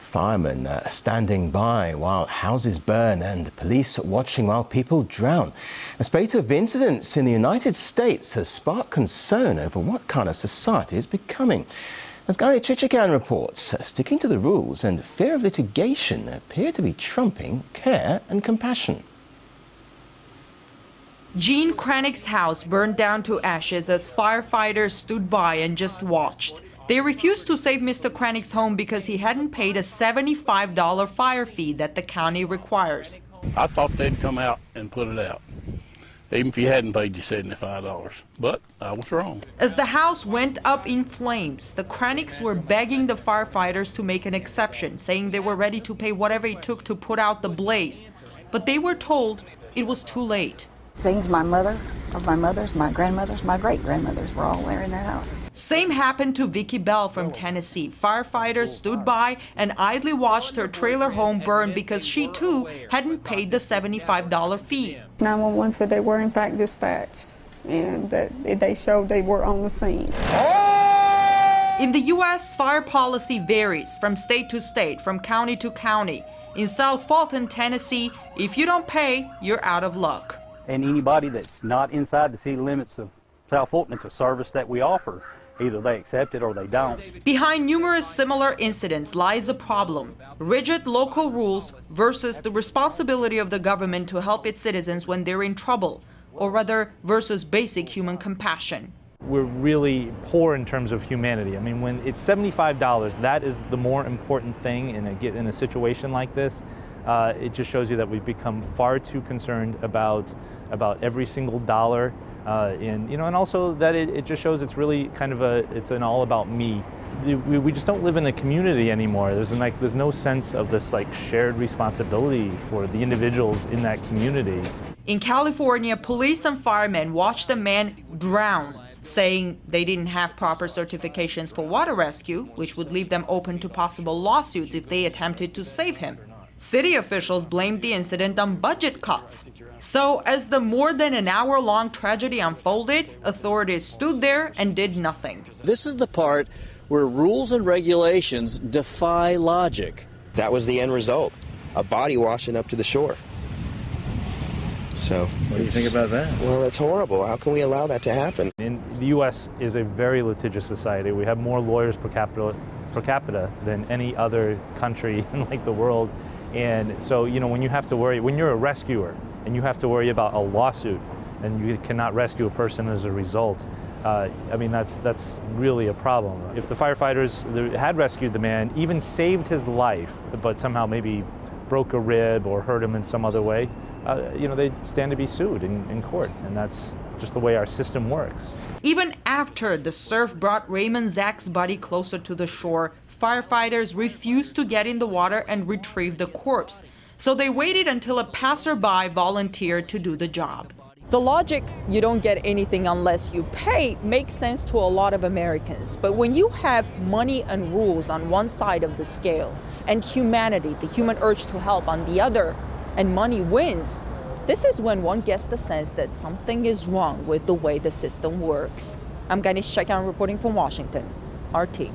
Firemen standing by while houses burn and police watching while people drown. A spate of incidents in the United States has sparked concern over what kind of society is becoming. As Guy Chichikan reports, sticking to the rules and fear of litigation appear to be trumping care and compassion. Gene Kranick's house burned down to ashes as firefighters stood by and just watched. They refused to save Mr. Kranick's home because he hadn't paid a $75 fire fee that the county requires. I thought they'd come out and put it out, even if you hadn't paid you $75, but I was wrong. As the house went up in flames, the Kranicks were begging the firefighters to make an exception, saying they were ready to pay whatever it took to put out the blaze. But they were told it was too late. Things my mothers, my grandmothers, my great-grandmothers were all there in that house. Same happened to Vicky Bell from Tennessee. Firefighters stood by and idly watched her trailer home burn because she too hadn't paid the $75 fee. 911 said they were in fact dispatched and that they showed they were on the scene. In the U.S., fire policy varies from state to state, from county to county. In South Fulton, Tennessee, if you don't pay, you're out of luck. And anybody that's not inside the city limits of South Fulton, it's a service that we offer. Either they accept it or they don't. Behind numerous similar incidents lies a problem: rigid local rules versus the responsibility of the government to help its citizens when they're in trouble, or rather versus basic human compassion. We're really poor in terms of humanity. I mean, when it's $75, that is the more important thing in a situation like this. It just shows you that we've become far too concerned about every single dollar, and also that it just shows it's really kind of it's an all about me. We just don't live in a community anymore. There's no sense of this shared responsibility for the individuals in that community. In California, police and firemen watched a man drown, saying they didn't have proper certifications for water rescue, which would leave them open to possible lawsuits if they attempted to save him. City officials blamed the incident on budget cuts. So, as the more than an hour-long tragedy unfolded, authorities stood there and did nothing. This is the part where rules and regulations defy logic. That was the end result, a body washing up to the shore. So, what do you think about that? Well, it's horrible. How can we allow that to happen? In the U.S. is a very litigious society. We have more lawyers per capita than any other country in the world. And so, when you have to worry, when you're a rescuer and you have to worry about a lawsuit and you cannot rescue a person as a result, I mean, that's really a problem. If the firefighters had rescued the man, even saved his life, but somehow maybe broke a rib or hurt him in some other way, they'd stand to be sued in court. And that's just the way our system works. Even after the surf brought Raymond Zach's body closer to the shore, firefighters refused to get in the water and retrieve the corpse. So they waited until a passerby volunteered to do the job. The logic, you don't get anything unless you pay, makes sense to a lot of Americans. But when you have money and rules on one side of the scale and humanity, the human urge to help, on the other, and money wins, this is when one gets the sense that something is wrong with the way the system works. I'm Guy Chichikan reporting from Washington, RT.